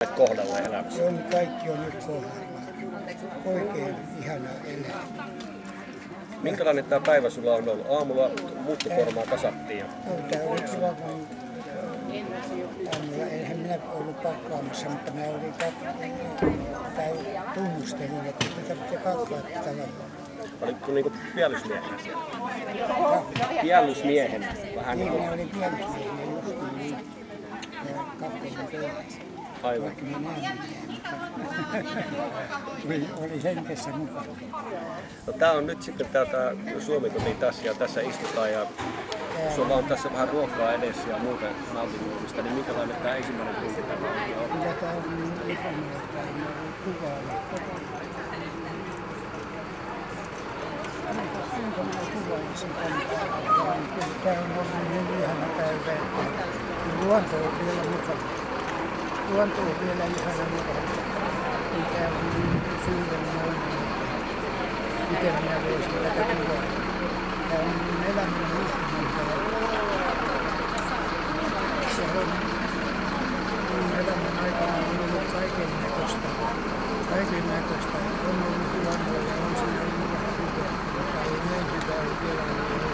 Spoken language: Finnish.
nyt kohdalla elämässä? Kaikki on nyt kohdalla. Oikein ihana elää. Minkälainen tämä päivä sulla on ollut? Aamulla muuttokuormaa kasattiin. Tämä oli kiva, kun aamulla eihän minä ollut pakkaamassa, mutta minä olin tunnustelun, että mitä pitää pakkaa tällä. Olitko niinku piellysmiehenä siellä? Piellysmiehenä? Vähän niin. Minä olin piellysmiehenä just niin. Ja kakkonen teille. Aivan. Vaikka minä näin. Oli henkessä mukana. No, tää on nyt sitten täältä Suomi-koti tässä ja tässä istutaan ja sulla on tässä vähän ruokaa edessä ja muuta nautinnollista, niin minkälainen tämä ensimmäinen tunti tämä on? Kyllä tämä on niin ihana, että on ollut kuvaa. Tämä on ollut niin ihana päivä, että luonto on vielä mukana. Luonto on vielä ihana mukana. Tämä on niin suurenmoinen, että miten minä voisin tätä kuvaa. Tämä on niin elämän ihana päivä. Se on minun elämän aikana ollut kaiken näköistä. On ollut huonoa ja on siinä ollut hyvää, mutta ei näin hyvää vielä ollut.